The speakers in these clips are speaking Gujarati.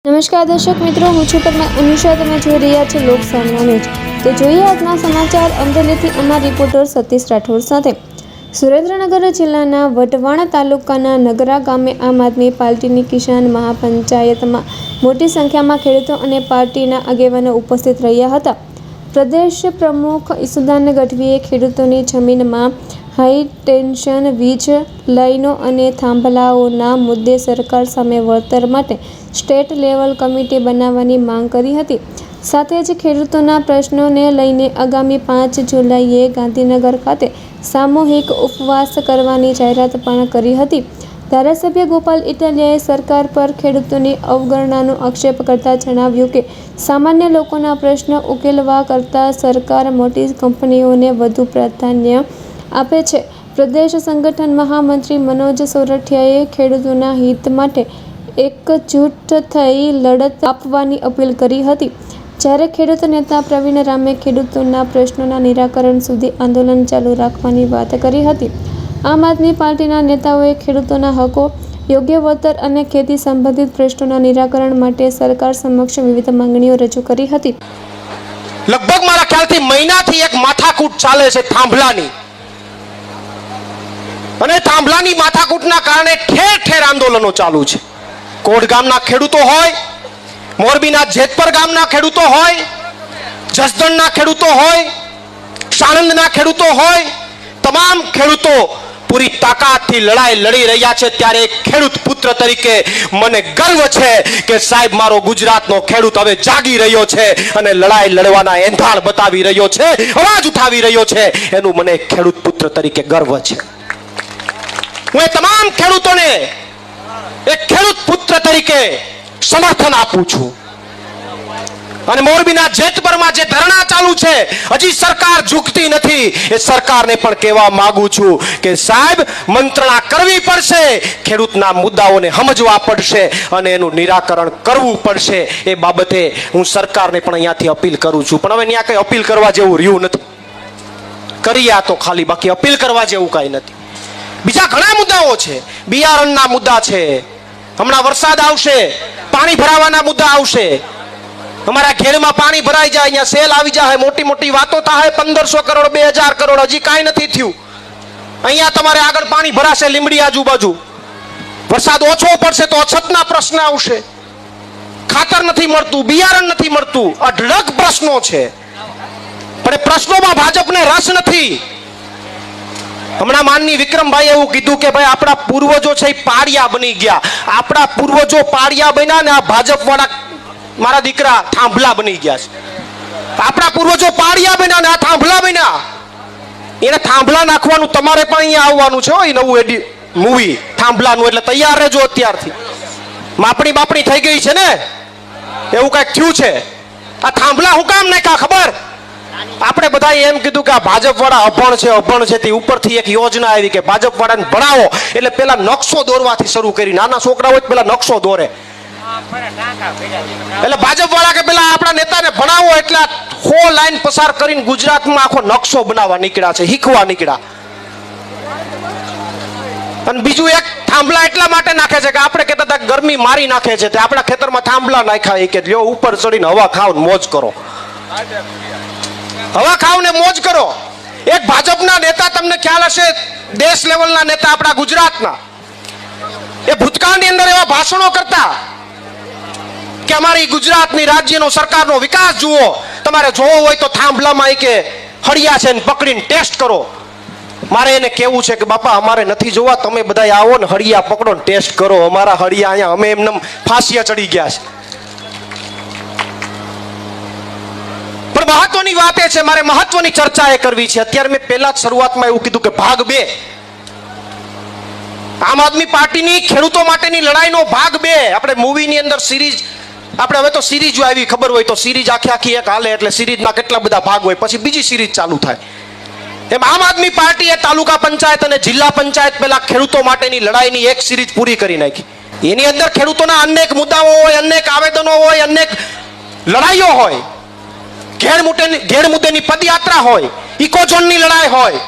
નમસ્કાર દર્શક મિત્રો, હું છું અનુષા. તમે જોઈ રહ્યા છો લોકસામના ન્યૂઝ. તો જોઈએ આજના સમાચાર અમરેલીથી અમારા રિપોર્ટર સતીશ રાઠોડ સાથે. સુરેન્દ્રનગર જિલ્લાના વઢવાણ તાલુકાના નગરા ગામે આમ આદમી પાર્ટીની કિસાન મહાપંચાયતમાં મોટી સંખ્યામાં ખેડૂતો અને પાર્ટીના આગેવાનો ઉપસ્થિત રહ્યા હતા. પ્રદેશ પ્રમુખ ઈસુદાન ગઢવીએ ખેડૂતોની જમીનમાં હાઈ ટેન્શન વીજ લાઈનો અને થાંભલાઓના મુદ્દે સરકાર સામે વળતર માટે સ્ટેટ લેવલ કમિટી બનાવવાની માંગ કરી હતી. સાથે જ ખેડૂતોના પ્રશ્નોને લઈને આગામી 5 જુલાઈએ ગાંધીનગર ખાતે સામૂહિક ઉપવાસ કરવાની જાહેરાત પણ કરી હતી. ધારાસભ્ય ગોપાલ ઇટાલિયાએ સરકાર પર ખેડૂતોની અવગણનાનો આક્ષેપ કરતા જણાવ્યું કે સામાન્ય લોકોના પ્રશ્નો ઉકેલવા કરતાં સરકાર મોટી કંપનીઓને વધુ પ્રાધાન્ય આપે છે. પ્રદેશ સંગઠન મહામંત્રી મનોજ સોરઠિયાએ ખેડૂતોના હિત માટે એકજૂટ થઈ લડત આપવાની અપીલ કરી હતી. જ્યારે ખેડૂત નેતા પ્રવીણ રામે ખેડૂતોના પ્રશ્નોના નિરાકરણ સુધી આંદોલન ચાલુ રાખવાની વાત કરી હતી. આમ આદમી પાર્ટીના નેતાઓએ ખેડૂતોના હકો, યોગ્ય વળતર અને ખેતી સંબંધિત પ્રશ્નોના નિરાકરણ માટે સરકાર સમક્ષ વિવિધ માંગણીઓ રજૂ કરી હતી. લગભગ મારા ખ્યાલથી મહિનાથી એક માથાકૂટ ચાલે છે થાંભલાની, અને થાંભલાની માથાકૂટના કારણે ઠેર ઠેર આંદોલનો ચાલુ છે. કોટ ગામના ખેડૂતો હોય, મોરબીના જેતપર ગામના ખેડૂતો હોય, જસદણના ખેડૂતો હોય, સાણંદના ખેડૂતો હોય, તમામ ખેડૂતો પૂરી તાકાતથી લડાઈ લડી રહ્યા છે. ત્યારે ખેડૂત પુત્ર તરીકે મને ગર્વ છે કે સાહેબ, મારો ગુજરાતનો ખેડૂત હવે જાગી રહ્યો છે અને લડાઈ લડવાના એંધાણ બતાવી રહ્યો છે, અવાજ ઉઠાવી રહ્યો છે. એનું મને ખેડૂત પુત્ર તરીકે ગર્વ છે. હું એ તમામ ખેડૂતોને એક ખેડૂત પુત્ર તરીકે સમર્થન આપું છું. અને મોરબીના જેતપરમાં જે ધરણા ચાલુ છે, હજી સરકાર ઝૂકતી નથી. એ સરકારને પણ કહેવા માંગુ છું કે સાહેબ, મંત્રણા કરવી પડશે, ખેડૂતના મુદ્દાઓને સમજવા પડશે અને એનું નિરાકરણ કરવું પડશે. એ બાબતે હું સરકારને પણ અહીંયાથી અપીલ કરું છું. પણ હવે ત્યાં કઈ અપીલ કરવા જેવું રહ્યું નથી. કર્યા તો ખાલી, બાકી અપીલ કરવા જેવું કઈ નથી. બીજા ઘણા મુદ્દાઓ છે. બિયારણના મુદ્દા છે, હમણાં વરસાદ આવશે, પાણી ભરાવાના મુદ્દા આવશે. અમારા ઘેરમાં પાણી ભરાઈ જાય, અહીંયા સેલ આવી જાય, મોટી મોટી વાતો થાય, 1500 કરોડ 2000 કરોડ, હજી કાંઈ નથી થયું. અહીંયા તમારે આગળ પાણી ભરાશે લીંબડી આજુબાજુ. વરસાદ ઓછો પડશે તો અછતના પ્રશ્ન આવશે. ખાતર નથી મળતું, બિયારણ નથી મળતું, અઢળક પ્રશ્નો છે. પણ એ પ્રશ્નોમાં ભાજપને રસ નથી. હમણાં માનની વિક્રમભાઈ એવું કીધું કે ભાઈ, આપણા પૂર્વજો છે એ પાડિયા બની ગયા. આપણા પૂર્વજો પાડિયા બન્યા ને આ ભાજપ વાળા મારા દીકરા થાંભલા બની ગયા છે. આપણા પૂર્વજો પાડિયા બન્યા ને આ થાંભલા બન્યા. એને થાંભલા નાખવાનું તમારે પણ અહીંયા આવવાનું છે. એ નવું મૂવી થાંભલાનું, એટલે તૈયાર રહેજો અત્યારથી. માપણી બાપણી થઈ ગઈ છે ને, એવું કઈક થયું છે. આ થાંભલા હું કામ નાખ્યા ખબર? આપણે બધા એમ કીધું કે આ ભાજપ વાળા અભણ છે. તે ઉપરથી એક યોજના આવી કે ભાજપ વાળાને ભણાવો, એટલે પેલા નકશો દોરવાથી શરૂ કરી. નાના છોકરા હોય પેલા નકશો દોરે, એટલે ભાજપ વાળા કે પેલા આપણા નેતાને ભણાવો, એટલે 100 લાઈન પસાર કરીને ગુજરાતમાં આખો નકશો બનાવવા નીકળ્યા છે, શીખવા નીકળ્યા. અને બીજું એક થાંભલા એટલા માટે નાખે છે કે આપણે કહેતા હતા ગરમી મારી નાખે છે, તે આપણા ખેતરમાં થાંભલા નાખ્યા કે લ્યો ઉપર ચડીને હવા ખાવ ને મોજ કરો. હવા ખાવ ને મોજ કરો. એક ભાજપના નેતા, તમને ખ્યાલ હશે, દેશ લેવલના નેતા આપણા ગુજરાતના, એ ભૂતકાળની અંદર એવા ભાષણો કરતા કે અમારી ગુજરાતની રાજ્યનો સરકારનો વિકાસ જુઓ, તમારે જોવો હોય તો થાંભલામાં કે હળિયા છે ને પકડીને ટેસ્ટ કરો. મારે એને કેવું છે કે બાપા, અમારે નથી જોવા, તમે બધા આવો ને હળિયા પકડો ને ટેસ્ટ કરો. અમારા હળિયા અહીંયા અમે એમને ફાંસિયા ચડી ગયા છે. પણ મહત્વની વાત એ છે, મારે મહત્વની ચર્ચા એ કરવી છે. અત્યારે મેં પહેલા જ શરૂઆતમાં એવું કીધું કે ભાગ 2, આમ આદમી પાર્ટીની ખેડૂતો માટેની લડાઈનો ભાગ 2. આપણે મૂવીની અંદર સિરીઝ, આપણે હવે તો સિરીઝ આવી, ખબર હોય તો સિરીઝ આખી એક હાલે, એટલે સિરીઝના કેટલા બધા ભાગ હોય, પછી બીજી સિરીઝ ચાલુ થાય. એમ આમ આદમી પાર્ટીએ તાલુકા પંચાયત અને જિલ્લા પંચાયત પહેલા ખેડૂતો માટેની લડાઈની એક સિરીઝ પૂરી કરી નાખી. એની અંદર ખેડૂતોના અનેક મુદ્દાઓ હોય, અનેક આવેદનો હોય, અનેક લડાઈઓ હોય. ઘેડ મુદ્દેની પદયાત્રા હોય, ઇકોઝોનની લડાઈ હોય,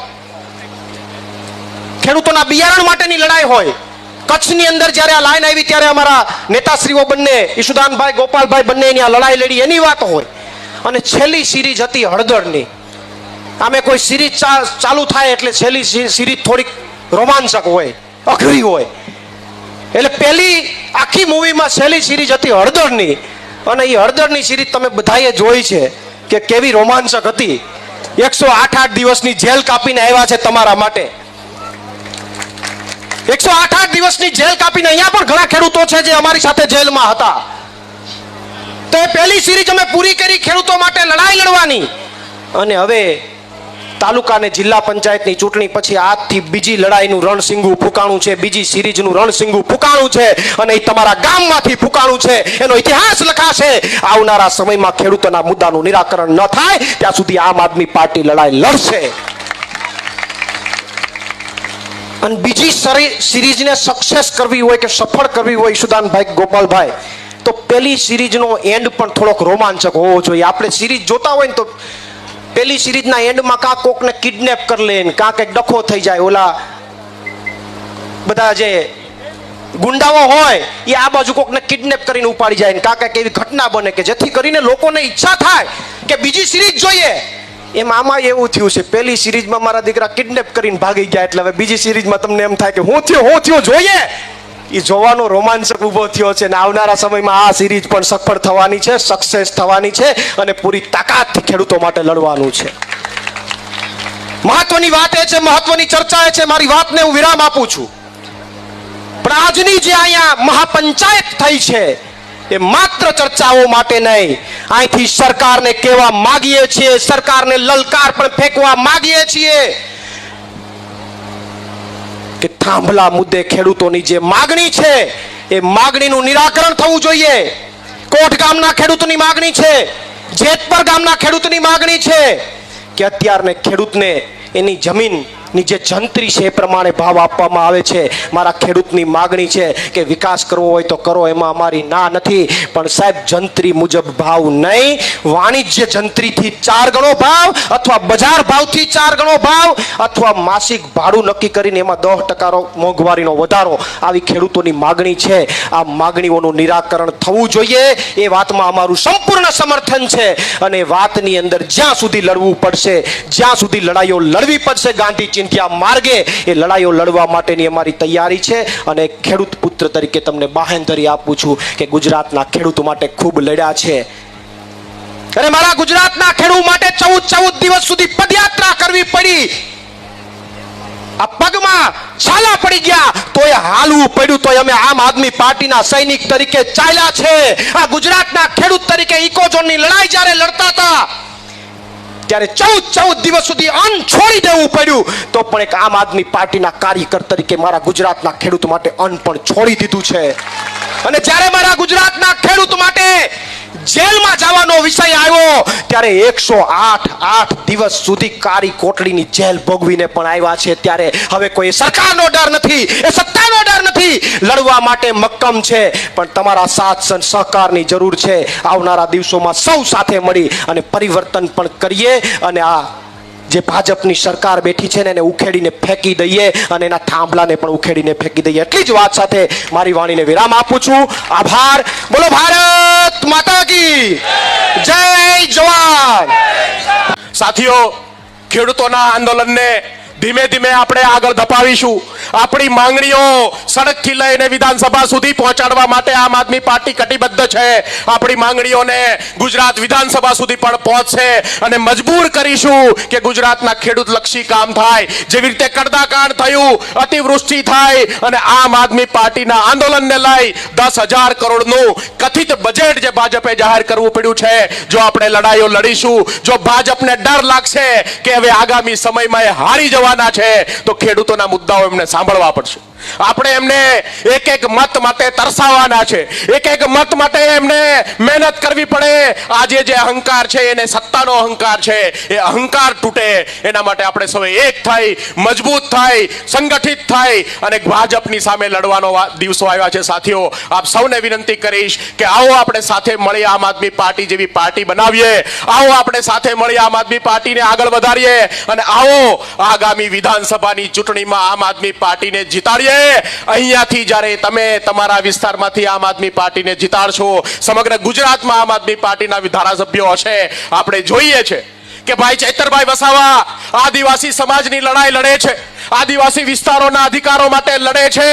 ખેડૂતોના બિયારણ માટેની લડાઈ હોય, કચ્છની અંદર જ્યારે આ લાઈન આવી ત્યારે અમારા નેતાશ્રીઓ બંને ઈશુદાનભાઈ ગોપાલભાઈ બંને એની આ લડાઈ લડી એની વાત હોય. અને છેલ્લી સિરીઝ હતી હળદરની. આમે કોઈ સિરીઝ ચાલુ થાય એટલે છેલ્લી સિરીઝ થોડીક રોમાંચક હોય, અઘરી હોય. એટલે પહેલી આખી મૂવીમાં છેલ્લી સિરીઝ હતી હળદરની. અને એ હળદરની સિરીઝ તમે બધાએ જોઈ છે કે કેવી રોમાંચક હતી. 108 દિવસની જેલ કાપીને આવ્યા છે તમારા માટે. 108 દિવસની જેલ કાપીને અહીંયા પણ ઘણા ખેડૂતો છે જે અમારી સાથે જેલમાં હતા. તો એ પહેલી સિરીઝ અમે પૂરી કરી ખેડૂતો માટે લડાઈ લડવાની. અને હવે તાલુકા અને જિલ્લા પંચાયતની ચૂંટણી પછી આજથી બીજી લડાઈનું રણસિંગું ફૂંકાણું છે, બીજી સિરીઝનું રણસિંગું ફૂંકાણું છે. અને એ તમારા ગામમાંથી ફૂંકાણું છે. એનો ઇતિહાસ લખાશે. આવનારા સમયમાં ખેડૂતોના મુદ્દાનું નિરાકરણ ન થાય ત્યાં સુધી આમ આદમી પાર્ટી લડાઈ લડશે. અને બીજી સિરીઝને સક્સેસ કરવી હોય કે સફળ કરવી હોય ઈશુદાનભાઈ ગોપાલભાઈ, તો પેલી સિરીઝનો એન્ડ પણ થોડોક રોમાંચક હોવો જોઈએ. આપણે સિરીઝ જોતા હોય ને તો પેલી સિરીઝના એન્ડમાં કાં કોકને કિડનેપ કરી લે, કાં કંઈક ડખો થઈ જાય, ઓલા બધા જે ગુંડાઓ હોય એ આ બાજુ કોકને કિડનેપ કરીને ઉપાડી જાય, કાં કંઈક એવી ઘટના બને કે જેથી કરીને લોકોને ઈચ્છા થાય કે બીજી સિરીઝ જોઈએ. એમ આમાં એવું થયું છે, પહેલી સિરીઝમાં મારા દીકરા કિડનેપ કરીને ભાગી ગયા એટલે હવે બીજી સિરીઝમાં તમને એમ થાય કે હું થયો જોઈએ. એ જોવાનો રોમાંચક ઊભો થયો છે. ને આવનારા સમયમાં આ સિરીઝ પણ સફળ થવાની છે, સક્સેસ થવાની છે અને પૂરી તાકાતથી ખેડૂતો માટે લડવાનું છે. મહત્વની વાત એ છે, મહત્વની ચર્ચા એ છે. મારી વાતને હું વિરામ આપું છું. પણ આજની જે અહીંયા મહાપંચાયત થઈ છે એ માત્ર ચર્ચાઓ માટે નહીં. અહીંથી સરકારને કહેવા માંગીએ છીએ, સરકારને લલકાર પણ ફેંકવા માંગીએ છીએ કે થાંભલા મુદ્દે ખેડૂતોની જે માગણી છે એ માગણીનું નિરાકરણ થવું જોઈએ. કોટ ગામના ખેડૂતની માગણી છે, જેતપર ગામના ખેડૂતની માગણી છે કે અત્યારને ખેડૂતને એની જમીનની જે જંત્રી છે એ પ્રમાણે ભાવ આપવામાં આવે છે. મારા ખેડૂતની માગણી છે કે વિકાસ કરવો હોય તો કરો, એમાં અમારી ના નથી, પણ સાહેબ જંત્રી મુજબ ભાવ નહીં. વાણિજ્ય જંત્રીથી 4 ગણો ભાવ અથવા બજાર ભાવથી 4 ગણો ભાવ અથવા માસિક ભાડું નક્કી કરીને એમાં 10% મોંઘવારીનો વધારો, આવી ખેડૂતોની માગણી છે. આ માગણીઓનું નિરાકરણ થવું જોઈએ. એ વાતમાં અમારું સંપૂર્ણ સમર્થન છે. અને વાતની અંદર જ્યાં સુધી લડવું પડશે, જ્યાં સુધી લડાઈઓ લડવી પડશે ગાંધી ચિંધ્યા માર્ગે, એ લડાઈઓ લડવા માટેની અમારી તૈયારી છે. અને ખેડૂત પુત્ર તરીકે તમને બાહેંધરી આપું છું કે ગુજરાતના ખેડૂતો માટે ખૂબ લડ્યા છે. અને મારા ગુજરાતના ખેડૂત માટે 14 દિવસ સુધી પદયાત્રા કરવી પડી. આ પગમાં છાલા પડી ગયા તોય હાલવું પડ્યું, તોય અમે આમ આદમી પાર્ટીના સૈનિક તરીકે ચાલ્યા છે. આ ગુજરાતના ખેડૂત તરીકે ઇકોઝોનની લડાઈ જ્યારે લડતા હતા ત્યારે 14 દિવસ સુધી અન્ન છોડી દેવું પડ્યું, તો પણ એક આમ આદમી પાર્ટીના કાર્યકર તરીકે મારા ગુજરાતના ખેડૂત માટે અન્ન પણ છોડી દીધું છે. અને જ્યારે મારા ગુજરાતના ખેડૂત માટે જેલમાં જવાનો વિષય આવ્યો ત્યારે 108 દિવસ સુધી કાળી કોટડીની જેલ ભોગવીને પણ આવ્યા છે. ત્યારે હવે કોઈ સરકારનો ડર નથી, એ સત્તાનો ડર નથી, લડવા માટે મક્કમ છે. પણ તમારા સાથ સહકારની જરૂર છે. આવનારા દિવસોમાં સૌ સાથે મળી અને પરિવર્તન પણ કરીએ અને આ જે ભાજપની સરકાર બેઠી છે ને એને ઉખેડીને ફેંકી દઈએ અને એના થાંભલાને પણ ઉખેડીને ફેંકી દઈએ. એટલી જ વાત સાથે મારી વાણીને વિરામ આપું છું. આભાર. બોલો ભારત માતા કી જય. જવાન. સાથીઓ, ખેડૂતોના આંદોલનને ધીમે ધીમે આપણે આગળ ધપાવીશું. આપણી માંગણીઓ સડકથી લઈને વિધાનસભા સુધી પહોંચાડવા માટે આમ આદમી પાર્ટી કટિબદ્ધ છે. આપણી માંગણીઓને ગુજરાત વિધાનસભા સુધી પણ પહોંચશે અને મજબૂર કરીશું કે ગુજરાતના ખેડૂત લક્ષી કામ થાય. જેવી રીતે કડદાકાંડ થયું, અતિવૃષ્ટિ થાય અને આમ આદમી પાર્ટીના આંદોલનને લઈ 10,000 કરોડનું કથિત બજેટ જે ભાજપે જાહેર કરવું પડ્યું છે. જો આપણે લડાઈઓ લડીશું, જો ભાજપને ડર લાગશે કે હવે આગામી સમયમાં એ હારી જવાના છે, તો ખેડૂતોના મુદ્દાઓ એમને સાંભળવા પડશે. આપણે એમને એક એક મત માટે તરસાવવાના છે, એક એક મત માટે એમને મહેનત કરવી પડે. આજે જે અહંકાર છે એને સત્તાનો અહંકાર છે, એ અહંકાર તૂટે એના માટે આપણે સૌ એક થઈ, મજબૂત થઈ, સંગઠિત થઈ અને ભાજપની સામે લડવાનો દિવસો આવ્યા છે. સાથીઓ, આપ સૌને વિનંતી કરીશ કે આવો આપણે સાથે મળી આમ આદમી પાર્ટી જેવી પાર્ટી બનાવીએ. આવો આપણે સાથે મળી આમ આદમી પાર્ટીને આગળ વધારીએ અને આવો આગામી વિધાનસભાની ચૂંટણીમાં આમ આદમી પાર્ટીને જીતાડીએ છે અહીંયાથી જ્યારે તમે તમારા વિસ્તારમાંથી આમ આદમી પાર્ટીને જીતાડશો, સમગ્ર ગુજરાતમાં આમ આદમી પાર્ટીના ધારાસભ્યો હશે, આપણે જોઈએ છે કે ભાઈ ચૈતરભાઈ વસાવા આદિવાસી સમાજની લડાઈ લડે છે, આદિવાસી વિસ્તારોના અધિકારો માટે લડે છે.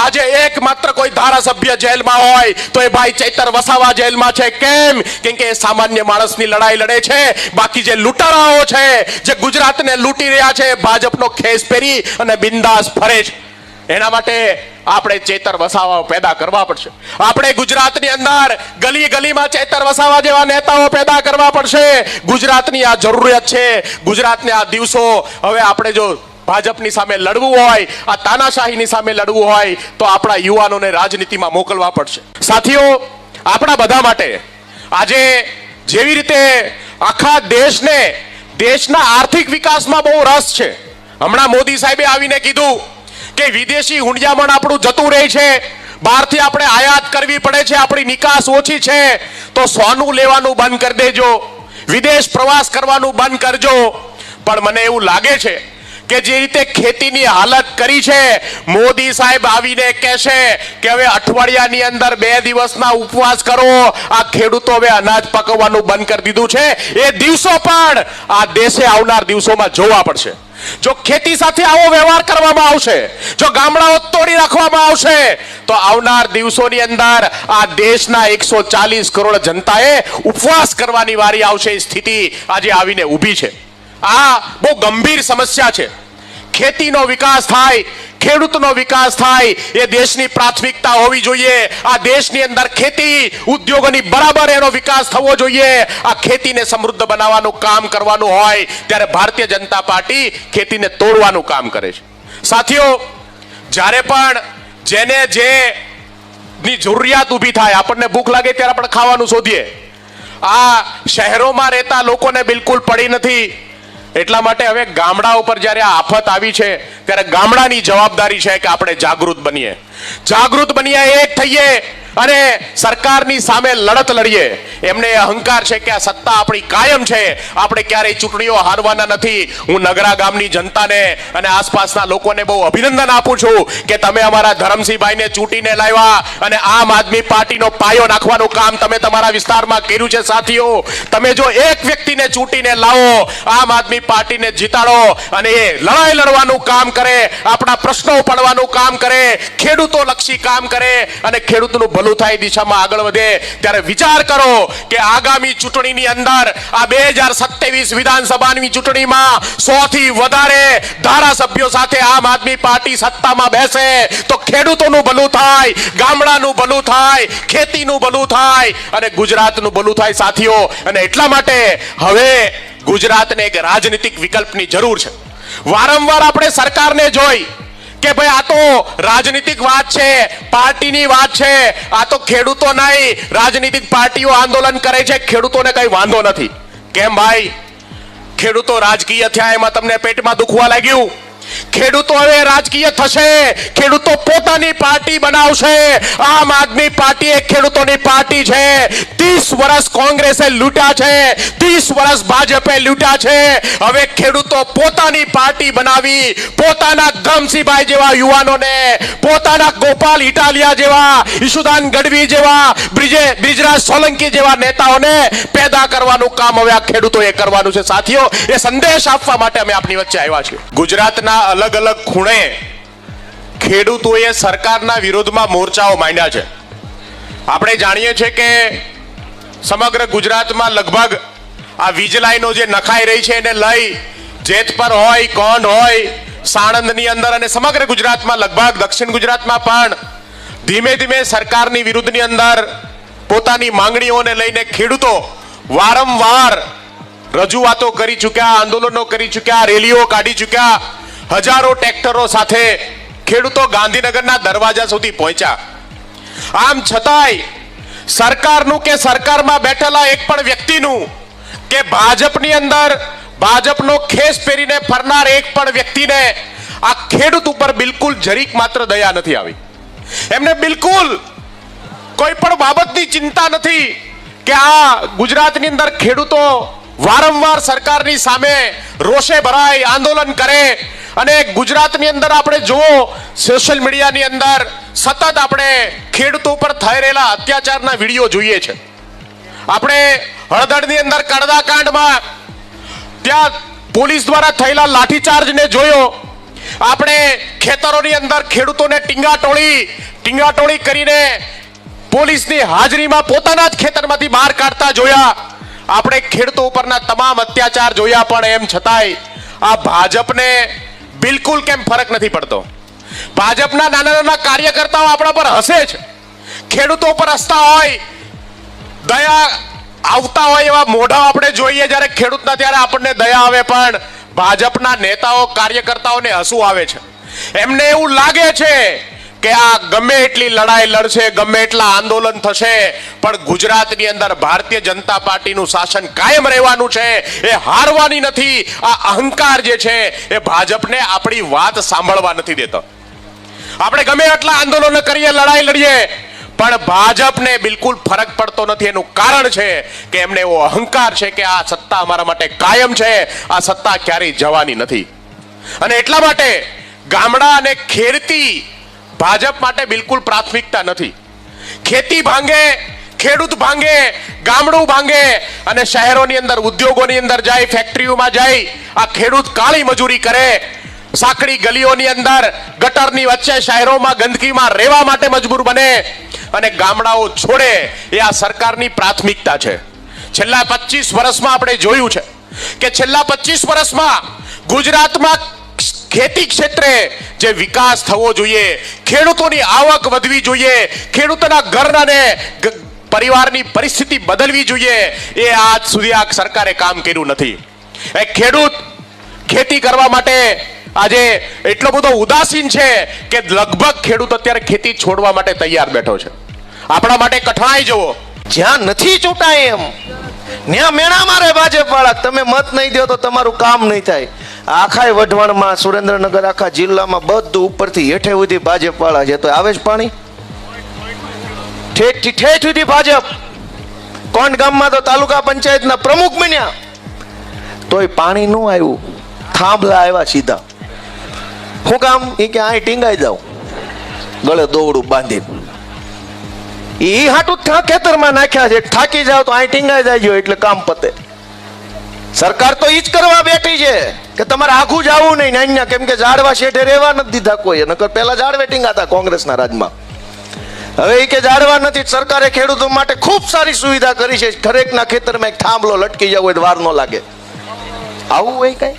આજે એકમાત્ર કોઈ ધારાસભ્ય જેલમાં હોય તો એ ભાઈ ચૈતર વસાવા જેલમાં છે. કેમ? કેમ કે એ સામાન્ય માણસની લડાઈ લડે છે. બાકી જે લૂંટારાઓ છે, જે ગુજરાતને લૂંટી રહ્યા છે, ભાજપનો ખેસ પહેરી અને બિંદાસ ફરે છે, એના માટે આપણે ચૈતર વસાવા પેદા કરવા પડશે. આપણે ગુજરાતની અંદર ગલી ગલીમાં ચૈતર વસાવા જેવા નેતાઓ પેદા કરવા પડશે. ગુજરાતની આ જરૂરિયાત છે. ગુજરાતને આ દિવસો હવે આપણે જો ભાજપની સામે લડવું હોય, આ તાનાશાહીની સામે લડવું હોય તો આપણા યુવાનોને રાજનીતિમાં મોકલવા પડશે. સાથીઓ, આપણા બધા માટે આજે જેવી રીતે આખા દેશના આર્થિક વિકાસમાં બહુ રસ છે. હમણાં મોદી સાહેબે આવીને કીધું કે વિદેશી હુંડિયામણ આપણું જતું રહે છે, બહારથી આપણે આયાત કરવી પડે છે, આપણી નિકાસ ઓછી છે, તો સોનું લેવાનું બંધ કરી દેજો, વિદેશ પ્રવાસ કરવાનું બંધ કરજો. પણ મને એવું લાગે છે કે જે રીતે ખેતીની હાલત કરી છે, મોદી સાહેબ આવીને કહેશે કે હવે અઠવાડિયાની અંદર 2 દિવસના ઉપવાસ કરો. આ ખેડૂતો હવે અનાજ પકવવાનું બંધ કરી દીધું છે. એ દિવસો પણ આ દેશે આવનાર દિવસોમાં જોવા પડશે. જો ખેતી સાથે આવો વ્યવહાર કરવામાં આવશે, જો ગામડાઓ તોડી રાખવામાં આવશે, તો આવનાર દિવસોની અંદર આ દેશના 140 કરોડ જનતાએ ઉપવાસ કરવાની વારી આવશે. એ સ્થિતિ આજે આવીને ઊભી છે. આ બહુ ગંભીર સમસ્યા છે. ખેતીનો વિકાસ થાય, ખેડૂતનો વિકાસ થાય, એ દેશની પ્રાથમિકતા હોવી જોઈએ. આ દેશની અંદર ખેતી ઉદ્યોગોની બરાબર એનો વિકાસ થવો જોઈએ. આ ખેતીને સમૃદ્ધ બનાવવાનું કામ કરવાનું હોય ત્યારે ભારતીય જનતા પાર્ટી ખેતીને તોડવાનું કામ કરે છે. સાથીઓ, જ્યારે પણ જેને જે ની જરૂરિયાત ઊભી થાય, આપણને ભૂખ લાગે ત્યારે આપણે ખાવાનું શોધીએ. આ શહેરોમાં રહેતા લોકોને બિલકુલ પડી નથી. એટલા માટે હવે ગામડા ઉપર જ્યારે આ આફત આવી છે ત્યારે ગામડાની જવાબદારી છે કે આપણે જાગૃત બનીએ, એક થઈએ અને સરકારની સામે લડત લડીએ. એમને અહંકાર છે કે આ સત્તા આપણી કાયમ છે, આપણે ક્યારેય ચૂંટણીઓ હારવાના નથી. હું નગરા ગામની જનતાને અને આસપાસના લોકોને બહુ અભિનંદન આપું છું કે તમે અમારા ધરમસિંહભાઈને ચૂંટીને લાવ્યા અને આમ આદમી પાર્ટીનો પાયો નાખવાનું કામ તમે તમારા વિસ્તારમાં કર્યું છે. સાથીઓ, તમે જો એક વ્યક્તિને ચૂંટીને લાવો, આમ આદમી પાર્ટીને જીતાડો અને એ લડાઈ લડવાનું કામ કરે, આપણા પ્રશ્નો ઉપાડવાનું કામ કરે, ખેડૂતો લક્ષી કામ કરે અને ખેડૂતનું ભલું થાય દિશામાં આગળ વધે, ત્યારે વિચાર કરો કે આગામી ચૂંટણીની અંદર આ 2027 વિધાનસભાની ચૂંટણીમાં 100 થી વધારે ધારાસભ્યો સાથે આમ આદમી પાર્ટી સત્તામાં બેસે તો ખેડૂતોનું ભલું થાય, ગામડાનું ભલું થાય, ખેતીનું ભલું થાય અને ગુજરાતનું ભલું થાય. સાથીઓ, અને એટલા માટે હવે ગુજરાતને એક રાજનીતિક વિકલ્પની જરૂર છે. વારંવાર આપણે સરકારને જોઈ કે ભાઈ આ તો રાજનીતિક વાત છે, પાર્ટીની વાત છે, આ તો ખેડૂતો નહીં, રાજનીતિક પાર્ટીઓ આંદોલન કરે છે, ખેડૂતોને કઈ વાંધો નથી. કેમ ભાઈ? ખેડૂતો રાજકીય થયા એમાં તમને પેટમાં દુખવા લાગ્યું? ખેડૂતો હવે રાજકીય થશે, ખેડૂતો પોતાની પાર્ટી બનાવશે. આમ આદમી પાર્ટી એક ખેડૂતોની પાર્ટી છે. 30 વર્ષ કોંગ્રેસે લૂંટ્યા છે, 30 વર્ષ ભાજપે લૂંટ્યા છે. હવે ખેડૂતો પોતાની પાર્ટી બનાવી, પોતાના ધરમસિંહભાઈ જેવા યુવાનોને, પોતાના ગોપાલ ઇટાલિયા જેવા, ઈશુદાન ગઢવી જેવા, બ્રિજરાજ સોલંકી જેવા નેતાઓને પેદા કરવાનું કામ હવે આ ખેડૂતોએ કરવાનું છે. સાથીઓ, એ સંદેશ આપવા માટે અમે આપની વચ્ચે આવ્યા છીએ. ગુજરાતના અલગ અલગ ખૂણે ખેડૂતોએ સરકારના વિરોધમાં મોરચાઓ માંડ્યા છે. આપણે જાણીએ છીએ કે સમગ્ર ગુજરાતમાં લગભગ આ વીજ લાઈનો જે નખાઈ રહી છે એને લઈ જેતપર હોય, કોંઢ હોય, સાણંદની અંદર અને સમગ્ર ગુજરાતમાં, લગભગ દક્ષિણ ગુજરાતમાં પણ ધીમે ધીમે સરકારની વિરુદ્ધની અંદર પોતાની માંગણીઓને લઈને ખેડૂતો વારંવાર રજૂઆતો કરી ચૂક્યા, આંદોલનો કરી ચૂક્યા, રેલીઓ કાઢી ચૂક્યા. હજારો ટ્રેક્ટરો સાથે ખેડૂતો ગાંધીનગરના દરવાજા સુધી પહોંચ્યા. આમ છતાંય સરકારનું કે સરકારમાં બેઠેલા એક પણ વ્યક્તિનું કે ભાજપની અંદર ભાજપનો ખેસ પહેરીને ફરનાર એક પણ વ્યક્તિને આ ખેડૂત ઉપર બિલકુલ જરીક માત્ર દયા નથી આવી. એમને બિલકુલ કોઈ પણ બાબતની ચિંતા નથી કે આ ગુજરાતની અંદર ખેડૂતો વારંવાર સરકારની સામે રોષે ભરાય, આંદોલન કરે અને ગુજરાતની અંદર આપણે જુઓ સોશિયલ મીડિયાની અંદર સતત આપણે ખેડૂતો પર થઈ રહેલા અત્યાચારના વિડીયો જોઈએ છે. આપણે હળદરની અંદર કડદાકાંડમાં ત્યાં પોલીસ દ્વારા થયેલા લાઠીચાર્જને જોયો. આપણે ખેતરોની અંદર ખેડૂતોને ટીંગાટોળી કરીને પોલીસની હાજરીમાં પોતાના જ ખેતરમાંથી બહાર કાઢતા જોયા. આપણે ખેડૂતો ઉપરના તમામ અત્યાચાર જોયા, પણ એમ છતાંય આ ભાજપને બિલકુલ કેમ ફરક નથી પડતો? ભાજપના નાના નાના કાર્યકર્તાઓ આપણા પર હસે છે. ખેડૂતો પર હસતા હોય, દયા આવતા હોય એવા મોઢા આપણે જોઈએ જ્યારે ખેડૂતના, ત્યારે આપણને દયા આવે. પણ ભાજપના નેતાઓ કાર્યકર્તાઓને હસવું આવે છે. એમને એવું લાગે છે કે આ ગમે એટલી લડાઈ લડશે, ગમે એટલા આંદોલન થશે, પણ ગુજરાતની અંદર ભારતીય જનતા પાર્ટીનું શાસન કાયમ રહેવાનું છે, એ હારવાની નથી. આ અહંકાર જે છે એ ભાજપને આપણી વાત સાંભળવા નથી દેતો. આપણે ગમે એટલા આંદોલન કરીએ, લડાઈ લડીએ, પણ ભાજપને બિલકુલ ફરક પડતો નથી. એનું કારણ છે કે એમને એવો અહંકાર છે કે આ સત્તા અમારા માટે કાયમ છે, આ સત્તા ક્યારેય જવાની નથી. અને એટલા માટે ગામડા અને ખેતી ભાજપ માટે બિલકુલ પ્રાથમિકતા નથી. ખેતી ભાંગે, ખેડૂત ભાંગે, ગામડું ભાંગે, અને શહેરોની અંદર ઉદ્યોગોની અંદર જાય, ફેક્ટરીઓમાં જાય, આ ખેડૂત કાળી મજૂરી કરે, સાંકડી ગલીઓની અંદર ગટરની વચ્ચે શહેરોમાં ગંદકીમાં રહેવા માટે મજબૂર બને અને ગામડાઓ છોડે. એ આ સરકારની પ્રાથમિકતા છે. છેલ્લા 25 વર્ષમાં આપણે જોયું છે કે છેલ્લા 25 વર્ષમાં ગુજરાતમાં ખેતી ક્ષેત્રે જે વિકાસ થવો જોઈએ, ખેડૂતોની આવક વધવી જોઈએ, ખેડૂતોના ઘરને પરિવારની પરિસ્થિતિ બદલવી જોઈએ, એ આજ સુધી આ સરકારે કામ કર્યું નથી. એક ખેડૂત ખેતી કરવા માટે આજે એટલો બધો ઉદાસીન છે કે લગભગ ખેડૂત અત્યારે ખેતી છોડવા માટે તૈયાર બેઠો છે. આપણા માટે કઠણાઈ જુઓ. જ્યાં નથી ચૂંટાય એમ ત્યાં મેણા મારે ભાજપ વાળા. તમે મત નહીં દો તો તમારું કામ નહીં થાય. આખા વઢવાણમાં, સુરેન્દ્રનગર, આખા જિલ્લામાં બધું ઉપરથી હેઠે સુધી ભાજપ વાળા છે. તો આવે જ પાણી ઠેઠ સુધી ભાજપ. કોણ ગામમાં તો તાલુકા પંચાયતના પ્રમુખ બન્યા, તોય પાણી ન આવ્યું. થાંભલા આવ્યા સીધા. શું કામ? એ કે અહીં ટીંગાઈ જાવ, ગળે દોવડું બાંધીને. એ હાટું ખેતરમાં નાખ્યા છે. થાકી જાવ તો અહીં ટીંગાઈ જાય એટલે કામ પતે. સરકાર તો ઈ જ કરવા બેઠી છે કે તમારે આખું જ આવું નહીં નાન્યા, કેમ કે ઝાડવા શેઠે રહેવા નથી દીધા કોઈ. નકર પહેલા ઝાડવે ટીંગાતા કોંગ્રેસના રાજમાં. હવે એ કે ઝાડવા નથી. સરકારે ખેડૂતો માટે ખૂબ સારી સુવિધા કરી છે. દરેકના ખેતરમાં એક થાંભલો લટકી જવો હોય વાર ન લાગે. આવું હોય કઈ?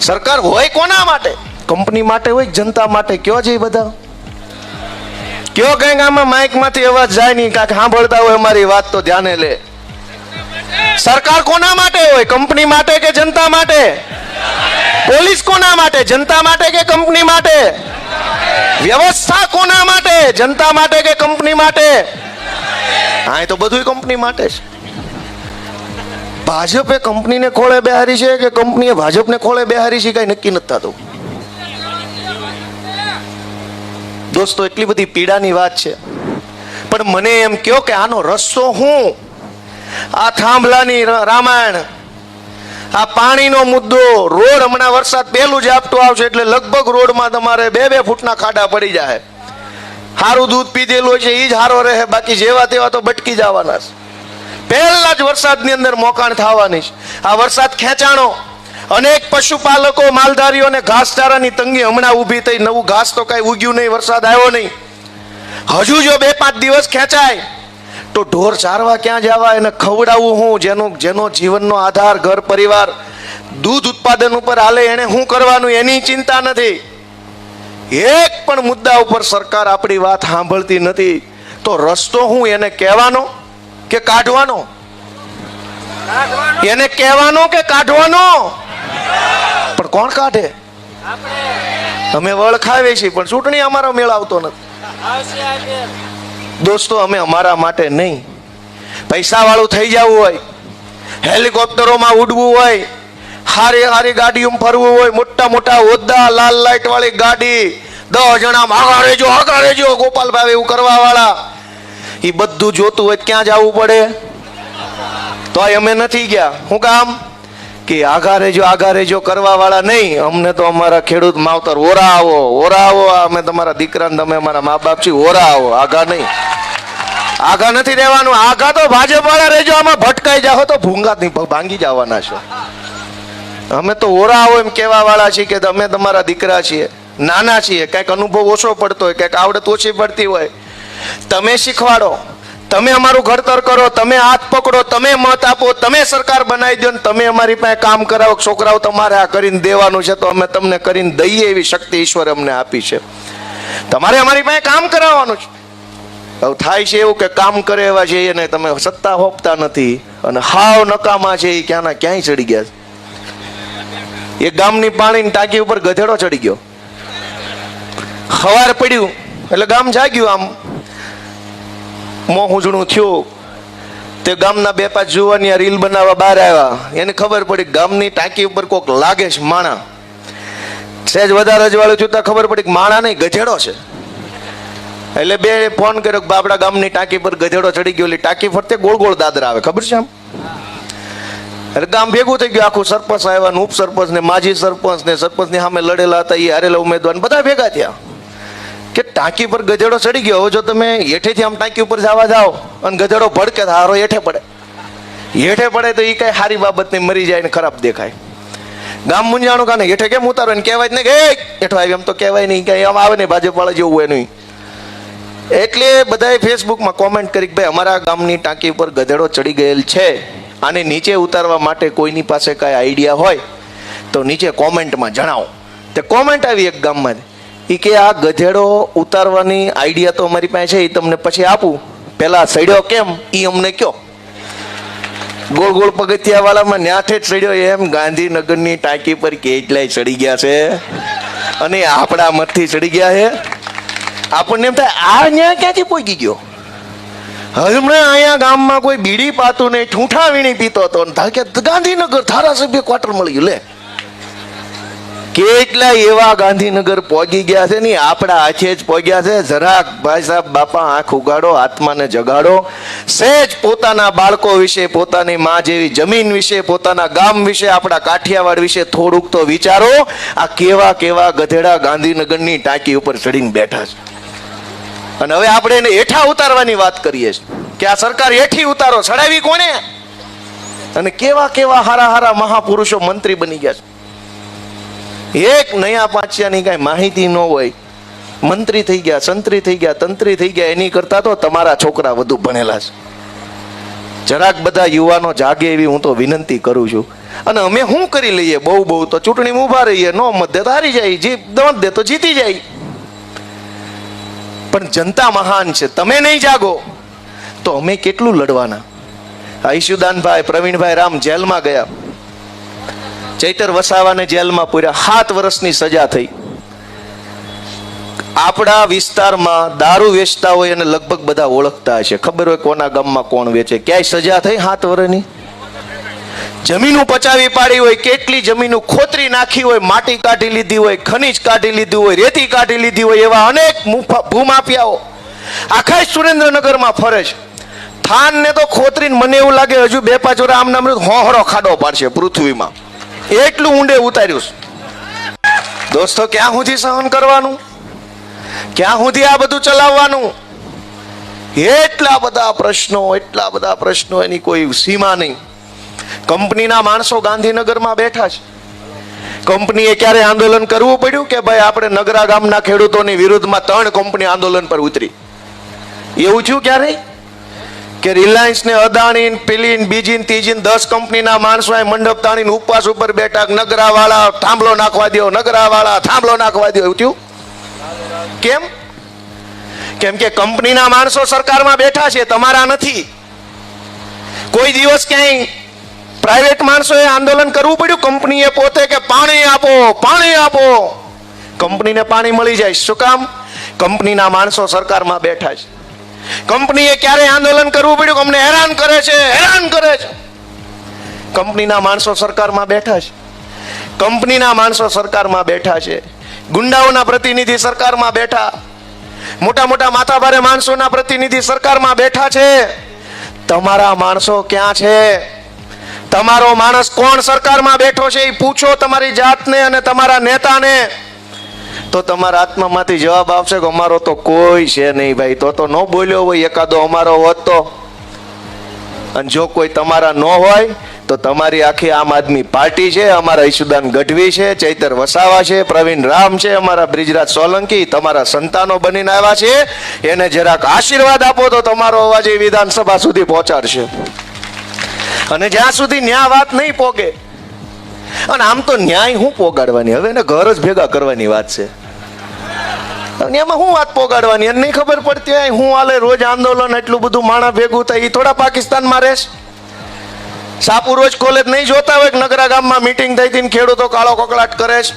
સરકાર હોય કોના માટે? કંપની માટે હોય, જનતા માટે? કયો છે બધા? કયો કઈક આમાં માઇક માંથી અવાજ જાય નહીં, કાંઈક સાંભળતા હોય અમારી વાત તો ધ્યાને લે. સરકાર કોના માટે હોય? કંપની માટે કે જનતા માટે? પોલીસ કોના માટે? જનતા માટે કે કંપની માટે? વ્યવસ્થા કોના માટે? જનતા માટે કે કંપની માટે? હા, એ તો બધું કંપની માટે છે. ભાજપે કંપનીને ખોળે બેહારી છે કે કંપનીએ ભાજપને ખોળે બેહારી છે, કઈ નક્કી નથી થતું. દોસ્તો, એટલી બધી પીડાની વાત છે, પણ મને એમ કહો કે આનો રસ્તો શું? આ થાંભલાની રામાયણ, આ પાણીનો મુદ્દો, રોડ હમણાં વરસાદ પહેલું ઝાપટું આવશે એટલે લગભગ રોડમાં તમારે 2-2 ફૂટના ખાડા પડી જાય. સારું દૂધ પીધેલું છે એ જ સારો રહે, બાકી જેવા તેવા તો ભટકી જવાના છે. પહેલા જ વરસાદની અંદર મોકાણ થવાની છે. આ વરસાદ ખેંચાણો, અનેક પશુપાલકો, માલધારીઓને ઘાસચારાની તંગી હમણાં ઊભી થઈ. નવું ઘાસ તો કઈ ઉગ્યું નહીં, વરસાદ આવ્યો નહીં. હજુ જો 2-5 દિવસ ખેંચાય તો ઢોર ચારવા ક્યાં જવા, એને ખવડાવવું શું? જેનો જીવનનો આધાર ઘર પરિવાર દૂધ ઉત્પાદન ઉપર હાલે, એને શું કરવાનું એની ચિંતા નથી. એક પણ મુદ્દા ઉપર સરકાર આપણી વાત સાંભળતી નથી. તો રસ્તો શું? એને કહેવાનો કે કાઢવાનો? એને કહેવાનો કે કાઢવાનો? પણ કોણ કાઢે? અમે વળખાવીએ છીએ, પણ ચૂંટણી અમારો મેળ આવતો નથી. દોસ્તો, અમે અમારા માટે નહીં, પૈસા વાળું થઈ જવું હોય, હેલિકોપ્ટરોમાં ઉડવું હોય, હારી ગાડીઓમાં ફરવું હોય, મોટા મોટા હોદ્દા, લાલ લાઈટ વાળી ગાડી, 10 જણા આગળ રહેજો ગોપાલભાઈ એવું કરવા વાળા, એ બધું જોતું હોય ક્યાં જવું પડે? તો અમે નથી ગયા. શું કામ? કે આઘા રેજો કરવા વાળા નહીં, અમને તો અમારા ખેડૂત માવતર ઓરા આવો, અમે તમારા દીકરા ને તમે અમારા મા બાપ છીએ, ઓરા આવો, આઘા નહીં. આઘા નથી રહેવાનું. આઘા તો ભાજપ વાળા રહેજો, આમાં ભટકાઈ જાઓ તો ભૂંગા ભાંગી જવાના છો. અમે તો ઓરા આવો એમ કહેવા વાળા છીએ કે અમે તમારા દીકરા છીએ, નાના છીએ, કંઈક અનુભવ ઓછો પડતો હોય, કંઈક આવડત ઓછી પડતી હોય, તમે શીખવાડો, તમે અમારું ઘડતર કરો, તમે હાથ પકડો, તમે મત આપો, તમે સરકાર બનાવી દો, તમે અમારી પાસે કામ કરાવો. છોકરાઓ તમારે આ કરીને દેવાનું છે તો અમે તમને કરીને દઈએ એવી શક્તિ ઈશ્વરે અમને આપી છે. તમારે અમારી પાસે કામ કરાવવાનું છે. હવે થાય છે એવું કે કામ કરે એવા છે એને તમે સત્તા હોપતા નથી અને હાવ નકામા છે એ ક્યાંના ક્યાંય ચડી ગયા છે. એક ગામની પાણીની ટાંકી ઉપર ગધેડો ચડી ગયો. સવાર પડ્યું એટલે ગામ જાગ્યું, આમ મોં ઉજળું થયું. તે ગામના 2-5 જુવાની આ રીલ બનાવવા બહાર આવ્યા. એને ખબર પડી ગામની ટાંકી ઉપર કોક લાગે છે માણા. સહેજ વધારે અજવાળું થયું ખબર પડી કે માણા નહીં ગધેડો છે. એટલે બે ફોન કર્યો કે બાપડા ગામની ટાંકી પર ગધેડો ચડી ગયો. એટલે ટાંકી ફરતે ગોળ ગોળ દાદરા આવે, ખબર છે આમ. એટલે ગામ ભેગું થઈ ગયું, આખું સરપંચ આવ્યા ને ઉપસરપંચ ને માજી સરપંચ ને સરપંચની સામે લડેલા હતા એ હારેલા ઉમેદવાર બધા ભેગા થયા કે ટાંકી પર ગધેડો ચડી ગયો. હવે જો તમે હેઠેથી આમ ટાંકી ઉપર જવા જાઓ અને ગધેડો ભડકે તો હારો હેઠે પડે તો એ કઈ સારી બાબત નહીં, મરી જાય ને ખરાબ દેખાય. ગામ મુંજાણું કાને હેઠે કેમ ઉતારો ને કહેવાય જ નહીં કે હેઠો આવી, એમ તો કહેવાય નહીં, કઈ આમ આવે નહીં, ભાજપ વાળા જેવું હોય નહીં. એટલે બધાએ ફેસબુકમાં કોમેન્ટ કરી કે ભાઈ અમારા ગામની ટાંકી ઉપર ગધેડો ચડી ગયેલ છે, આને નીચે ઉતારવા માટે કોઈની પાસે કાંઈ આઈડિયા હોય તો નીચે કોમેન્ટમાં જણાવો. તે કોમેન્ટ આવી એક ગામમાં એ કે આ ગધેડો ઉતારવાની આઈડિયા તો અમારી પાસે છે, એ તમને પછી આપું, પહેલા સડ્યો કેમ એ અમને કયો. ગોળ ગોળ પગથિયા વાળામાં ન્યાઠે જ સડ્યો એમ ગાંધીનગરની ટાંકી પર કેટલાય ચડી ગયા છે અને આપણા મતથી ચડી ગયા છે. આપણને એમ થાય આ ન્યા ક્યાંથી પહોંચી ગયો. હમણાં અહીંયા ગામમાં કોઈ બીડી પાતું નહીં, ઠૂંઠા વીણી પીતો હતો, ગાંધીનગર ધારાસભ્ય ક્વાર્ટર મળી ગયું. લે કેટલા એવા ગાંધીનગર પહોંચી ગયા છે ને આપણા હાથે જ પહોંચ્યા છે. જરાક ભાઈ સાહેબ બાપા આંખ ઉગાડો, આત્માને જગાડો, સહેજ પોતાના બાળકો વિશે, પોતાની માં જેવી જમીન વિશે, પોતાના ગામ વિશે, આપણા કાઠિયાવાડ વિશે થોડુંક તો વિચારો. આ કેવા કેવા ગધેડા ગાંધીનગરની ટાંકી ઉપર ચડીને બેઠા છે અને હવે આપણે એને હેઠા ઉતારવાની વાત કરીએ છીએ કે આ સરકાર હેઠી ઉતારો. ચડાવી કોને? અને કેવા કેવા હારા હારા મહાપુરુષો મંત્રી બની ગયા છે. એક નયા પાંચિયાની કાંઈ માહિતી ન હોય, મંત્રી થઈ ગયા, સંત્રી થઈ ગયા, તંત્રી થઈ ગયા. એની કરતા તો તમારા છોકરા વધુ ભણેલા છે. જરાક બધા યુવાનો જાગે એવી હું તો વિનંતી કરું છું. અને અમે શું કરી લઈએ? બહુ તો ચૂંટણીમાં ઊભા રહીએ, નો મત દે તો હારી જાય, મત દે તો જીતી જાય. પણ જનતા મહાન છે. તમે નહીં જાગો તો અમે કેટલું લડવાના? ઈશુદાનભાઈ, પ્રવીણભાઈ રામ જેલમાં ગયા, ચૈતર વસાવાને જેલમાં પૂર્યા, 7 વર્ષની સજા થઈ. આપણા વિસ્તારમાં દારૂ વેચતા હોય અને લગભગ બધા ઓળખતા હશે, ખબર હોય કોના ગામમાં કોણ વેચે. ક્યાંય સજા થઈ 7 વર્ષની? જમીનો પચાવી પાડી હોય, કેટલી જમીનો ખોતરી નાખી હોય, માટી કાઢી લીધી હોય, ખનીજ કાઢી લીધું હોય, રેતી કાઢી લીધી હોય, એવા અનેક ભૂમાફિયાઓ આખા સુરેન્દ્રનગરમાં ફરે છે. થાનને તો ખોતરીને મને એવું લાગે હજુ 2-5 વર્ષ આમના હોહરો ખાડો પાડશે પૃથ્વીમાં, એટલું ઊંડે ઉતાર્યું છે. દોસ્તો, ક્યાં સુધી સહન કરવાનું? ક્યાં સુધી આ બધું ચલાવવાનું? એટલા બધા પ્રશ્નો, એની કોઈ સીમા નહીં. કંપનીના માણસો ગાંધીનગરમાં બેઠા છે. કંપનીએ ક્યારે આંદોલન કરવું પડ્યું કે ભાઈ આપણે નગરા ગામના ખેડૂતોની વિરુદ્ધમાં 3 કંપની આંદોલન પર ઉતરી? એવું થયું ક્યારે કે રિલાયન્સ ને અદાણી પેલી બીજી ત્રીજી 10 કંપનીના માણસો મંડપ તાણીને ઉપવાસ ઉપર બેઠા, નગરાવાળા થાંભલો નાખવા દો, નગરાવાળા થાંભલો નાખવા દો. એવું થયું કેમ? કેમ કે કંપનીના માણસો સરકારમાં બેઠા છે, તમારા નથી. કોઈ દિવસ ક્યાંય પ્રાઇવેટ માણસોએ આંદોલન કરવું પડ્યું કંપનીએ પોતે કે પાણી આપો? કંપનીને પાણી મળી જાય. શું કામ? કંપનીના માણસો સરકારમાં બેઠા છે. કંપનીએ ક્યારે આંદોલન કરવું પડ્યું? અમને હેરાન કરે છે. કંપનીના માણસો સરકારમાં બેઠા છે. કંપનીના માણસો સરકારમાં બેઠા છે. ગુંડાઓના પ્રતિનિધિ સરકારમાં બેઠા, મોટા મોટા માથાભારે માણસોના પ્રતિનિધિ સરકારમાં બેઠા છે. તમારા માણસો ક્યાં છે? તમારો માણસ કોણ સરકારમાં બેઠો છે એ પૂછો તમારી જાતને અને તમારા નેતાને, તો તમારા આત્મામાંથી જવાબ આવશે કે અમારો તો કોઈ છે નહીં ભાઈ. તો ન બોલ્યો હોય એકાદો અમારો હોત તો. અને જો કોઈ તમારા ન હોય તો તમારી આખી આમ આદમી પાર્ટી છે, અમારા ઈશુદાન ગઢવી છે, ચૈતર વસાવા છે, પ્રવીણ રામ છે, અમારા બ્રિજરાજ સોલંકી તમારા સંતાનો બનીને આવ્યા છે. એને જરાક આશીર્વાદ આપો તો તમારો અવાજ એ વિધાનસભા સુધી પહોંચાડશે. અને જ્યાં સુધી ન્યાય વાત નહીં પોગે, અને આમ તો ન્યાય હું પોગાડવાની, હવે એને ઘર જ ભેગા કરવાની વાત છે. એમાં હું વાત પોગાડવાની એને નહીં ખબર પડતી હોય હું હાલે રોજ આંદોલન એટલું બધું માણા ભેગું થાય, એ થોડા પાકિસ્તાનમાં રહેશ. સાપુ રોજ કોલેજ નહીં જોતા હોય કે નગરા ગામમાં મીટિંગ થઈ હતી ખેડૂતો કાળો કકળાટ કરે છે,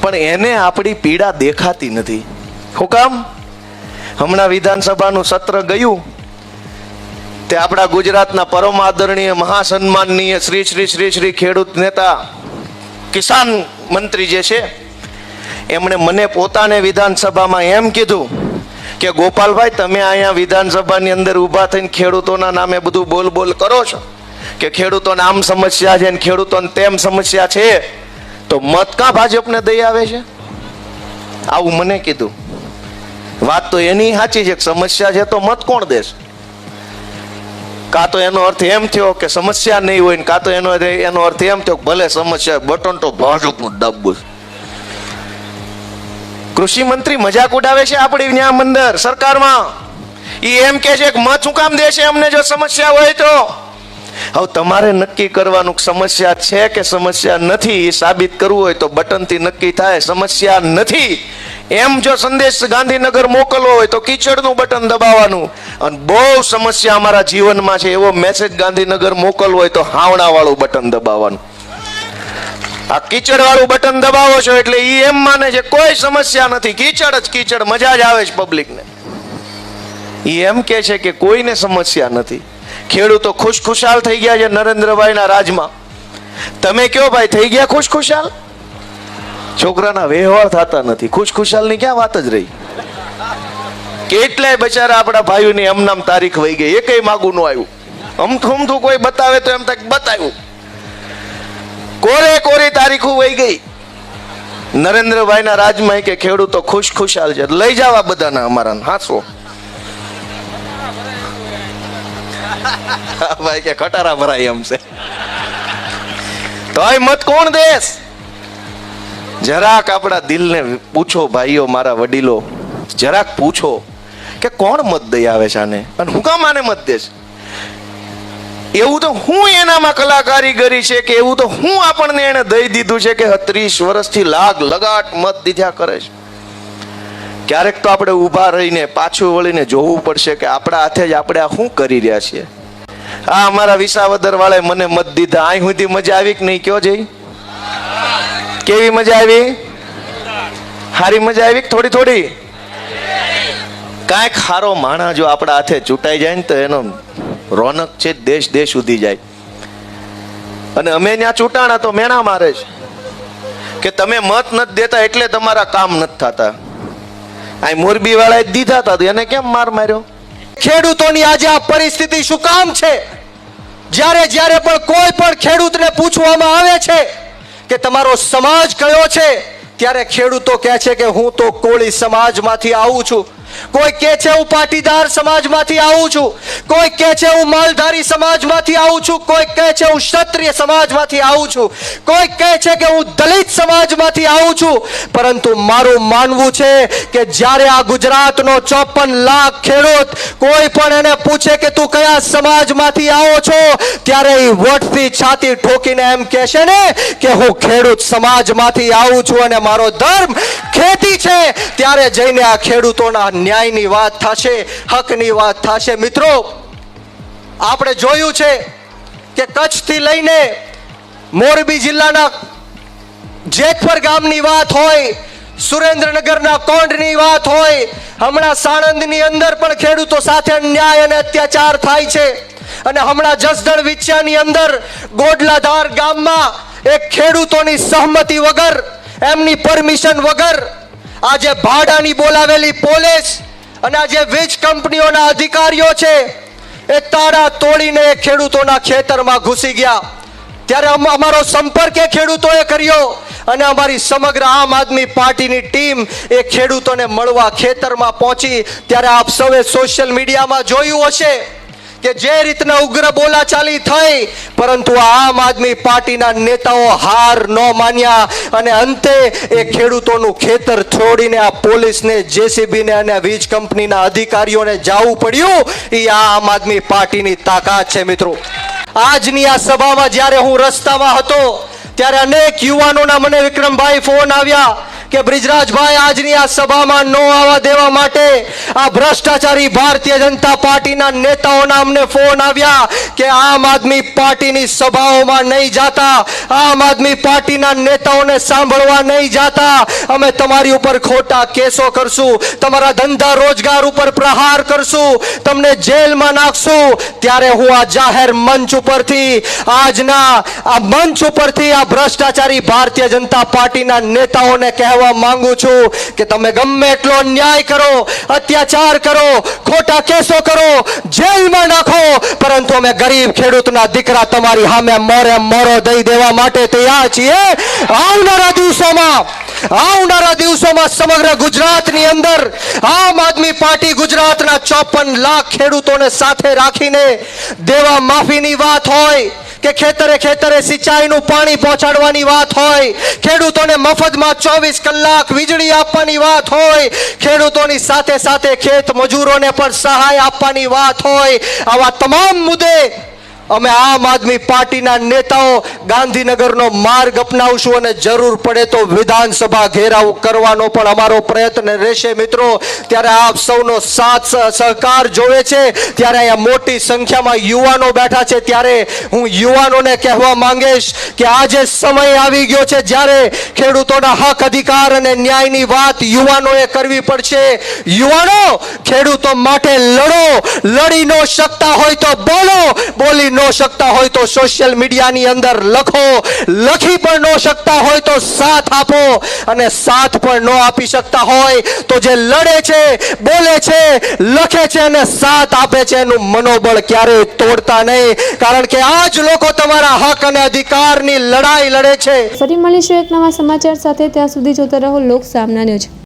પણ એને આપણી પીડા દેખાતી નથી. શું કામ? હમણાં વિધાનસભાનું સત્ર ગયું તે આપણા ગુજરાતના પરમ આદરણીય મહાસન્માનનીય શ્રી શ્રી શ્રી શ્રી ખેડૂત નેતા કિસાન મંત્રી જે છે એમણે મને પોતાને વિધાનસભામાં એમ કીધું કે ગોપાલભાઈ, તમે અહીંયા વિધાનસભાની અંદર ઊભા થઈને ખેડૂતોના નામે બધું બોલ બોલ કરો છો કે ખેડૂતોને આમ સમસ્યા છે ને ખેડૂતોને તેમ સમસ્યા છે, તો મત કાં ભાજપને દઈ આવે છે? આવું મને કીધું. વાત તો એની સાચી છે કે સમસ્યા છે તો મત કોણ દેશે? કાં તો એનો અર્થ એમ થયો કે સમસ્યા નહીં હોય ને કાં તો એનો અર્થ એમ થયો કે ભલે સમસ્યા બટન તો ભાજપનું દાબવું. કૃષિ મંત્રી મજાક ઉડાવે છે આપણી ન્યાય મંદિર સરકારમાં. એ એમ કે છે કે મત શું કામ દેશે અમને જો સમસ્યા હોય તો? હવે તમારે નક્કી કરવાનું સમસ્યા છે કે સમસ્યા નથી એ સાબિત કરવું હોય તો બટનથી નક્કી થાય સમસ્યા નથી એમ જો સંદેશ ગાંધીનગર મોકલવો હોય તો કીચડનું બટન દબાવવાનું, અને બહુ સમસ્યા અમારા જીવનમાં છે એવો મેસેજ ગાંધીનગર મોકલવો હોય તો હાવણાવાળું બટન દબાવવાનું. આ કીચડ વાળું બટન દબાવો છો એટલે ઈ એમ માને છે કોઈ સમસ્યા નથી, કીચડ જ કીચડ, મજા જ આવે છે પબ્લિકને. ઈ એમ કે છે કે કોઈને સમસ્યા નથી. ખેડૂતો ખુશખુશાલ થઈ ગયા છે નરેન્દ્રભાઈના રાજમાં. તમે કયો ભાઈ થઈ ગયા ખુશખુશાલ? છોકરાના વ્યવહાર થતા નથી, ખુશખુશાલની ક્યાં વાત જ રહી. કેટલાય બચારા આપણા ભાઈઓની એમનામ તારીખ વહી ગઈ, એકેય માગું ન આવ્યું. અમથું કોઈ બતાવે તો એમ થાય બતાવ્યું, કોરે કોરી તારીખો વહી ગઈ. નરેન્દ્રભાઈના રાજમાં કે ખેડૂતો ખુશખુશાલ છે, લઈ જવા બધાના અમારા હાસો. ભાઈ કે ખટારા ભરાય એમ છે. તો આ મત કોણ દેશ? જરાક આપણા દિલને પૂછો ભાઈઓ, મારા વડીલો, જરાક પૂછો કે કોણ મત દઈ આવે છે આને, અને હું કામ આને મત દેશ? એવું તો હું એનામાં કલાકારીગરી છે કે એવું તો હું આપણને એને દઈ દીધું છે કે 30 વર્ષથી લાગ લગાટ મત દીધા કરે છે. ક્યારેક તો આપણે ઊભા રહીને પાછું વળીને જોવું પડશે કે આપણા હાથે જ આપણે આ શું કરી રહ્યા છીએ. આ અમારા વિસાવદર વાળાએ મને મત દીધા, અહીં સુધી મજા આવી કે નહીં? કયો જઈ કેવી મજા આવી? હારી મજા આવી? થોડી થોડી? કાંઈક ખારો માણા જો આપણા હાથે ચૂંટાઈ જાય ને તો એનો રોનક છે દેશ દેશ સુધી જાય. અને અમે ત્યાં ચૂંટાણા તો મેણા મારે છે કે તમે મત નથી દેતા એટલે તમારા કામ નથી થતા. આ મોરબી વાળાએ દીધા હતા તો એને કેમ માર માર્યો? ખેડૂતોની આજે આ પરિસ્થિતિ શું કામ છે? જ્યારે જ્યારે પણ કોઈ પણ ખેડૂતને પૂછવામાં આવે છે કે તમારો સમાજ કયો છે, ત્યારે ખેડૂતો કહે છે કે હું તો કોળી સમાજમાંથી આવું છું, કોઈ કહે છે હું પાટીદાર સમાજમાંથી આવું છું, કોઈ કહે છે હું માલધારી સમાજમાંથી આવું છું, કોઈ કહે છે હું ક્ષત્રિય સમાજમાંથી આવું છું, કોઈ કહે છે કે હું દલિત સમાજમાંથી આવું છું. પરંતુ મારું માનવું છે કે જ્યારે આ ગુજરાતનો 54 લાખ ખેડૂત કોઈ પણ એને પૂછે કે તું કયા સમાજમાંથી આવો છો, ત્યારે એ વોટથી છાતી ઠોકીને એમ કહેશે ને કે હું ખેડૂત સમાજમાંથી આવું છું અને મારો ધર્મ ખેતી છે. ત્યારે જઈને આ ખેડૂતોના ન્યાયની વાત થશે, હકની વાત થશે. મિત્રો, આપણે જોયું છે કે કચ્છથી લઈને મોરબી જિલ્લાના જેતપર ગામની વાત હોય, સુરેન્દ્રનગરના કોંઢની વાત હોય, હમણાં સાણંદની અંદર પણ ખેડૂતો સાથે અન્યાય અને અત્યાચાર થાય છે. અને હમણાં જસદણ વિછિયાની અંદર ગોડલાધાર ગામમાં એક ખેડૂતોની સહમતિ વગર, એમની પરમિશન વગર આજે ભાડાની બોલાવેલી પોલીસ અને આજે વીજ કંપનીઓના અધિકારીઓ છે એ તાળા તોડીને ખેડૂતોના ખેતરમાં ઘૂસી ગયા. ત્યારે અમારો સંપર્ક એ ખેડૂતોએ કર્યો અને અમારી સમગ્ર આમ આદમી પાર્ટીની ટીમ એ ખેડૂતોને મળવા ખેતરમાં પહોંચી. ત્યારે આપ સૌએ સોશિયલ મીડિયામાં જોયું હશે કે જે રીતના ઉગ્ર બોલાચાલી થઈ, પરંતુ આમ આદમી પાર્ટીના નેતાઓ હાર ન માન્યા અને અંતે એ ખેડૂતોનું ખેતર છોડીને આ પોલીસને, જેસીબીને અને વીજ કંપનીના અધિકારીઓને જવું પડ્યું. એ આમ આદમી પાર્ટીની તાકાત છે મિત્રો. આજની આ સભામાં જ્યારે હું રસ્તામાં હતો ત્યારે અનેક યુવાનોના મને વિક્રમભાઈ ફોન આવ્યા કે બ્રિજરાજભાઈ, આજની આ સભામાં ન આવવા દેવા માટે આ ભ્રષ્ટાચારી ભારતીય જનતા પાર્ટીના નેતાઓના અમને ફોન આવ્યા કે આમ આદમી પાર્ટીની સભાઓમાં નહીં જાતા, આમ આદમી પાર્ટીના નેતાઓને સાંભળવા નહીં જાતા, અમે તમારી ઉપર ખોટા કેસો કરશું, તમારા ધંધા રોજગાર ઉપર પ્રહાર કરશું, તમને જેલમાં નાખશું. ત્યારે હું આ જાહેર મંચ ઉપરથી, આજના આ મંચ ઉપરથી આ ભ્રષ્ટાચારી ભારતીય જનતા પાર્ટીના નેતાઓને કહેવા માંગુ છું કે તમે ગમે એટલો અન્યાય કરો, અત્યાચાર કરો, ખોટા કેસો કરો, જેલમાં નાખો, પરંતુ અમે ગરીબ ખેડૂતના દીકરા તમારી સામે મોરે મોરો દઈ દેવા માટે તૈયાર છીએ. આવનારા દિવસોમાં સમગ્ર ગુજરાતની અંદર આમ આદમી પાર્ટી ગુજરાતના 54 લાખ ખેડૂતોને સાથે રાખીને દેવા માફીની વાત હોય કે ખેતરે ખેતરે સિંચાઈનું પાણી પહોંચાડવાની વાત હોય, ખેડૂતોને મફતમાં 24 કલાક વીજળી આપવાની વાત હોય, ખેડૂતોની સાથે સાથે ખેત મજૂરોને પણ સહાય આપવાની વાત હોય, આવા તમામ મુદ્દે અમે આમ આદમી પાર્ટીના નેતાઓ ગાંધીનગરનો માર્ગ અપનાવશું અને જરૂર પડે તો વિધાનસભા ઘેરાવ કરવાનો પણ અમારો પ્રયત્ન રહેશે મિત્રો. ત્યારે આપ સૌનો સાથ સહકાર જોવે છે. ત્યારે અહીંયા મોટી સંખ્યામાં યુવાનો બેઠા છે. ત્યારે હું યુવાનોને કહેવા માંગીશ કે આજે સમય આવી ગયો છે જ્યારે ખેડૂતોના હક, અધિકાર અને ન્યાયની વાત યુવાનોએ કરવી પડશે. યુવાનો, ખેડૂતો માટે લડો, લડી ન શકતા હોય તો બોલો, બોલી ન શકતા હોય તો સોશિયલ મીડિયાની અંદર લખો, લખી પણ ન શકતા હોય તો સાથ આપો, અને સાથ પણ ન આપી શકતા હોય તો જે લડે છે, બોલે છે, લખે છે અને સાથ આપે છે એનું મનોબળ ક્યારેય તોડતા નહીં, કારણ કે આ જ લોકો તમારા હક અને અધિકારની લડાઈ લડે છે. ફરી મળીશું એક નવા સમાચાર સાથે. ત્યાં સુધી જોતા રહો લોક સામના ન્યૂઝ.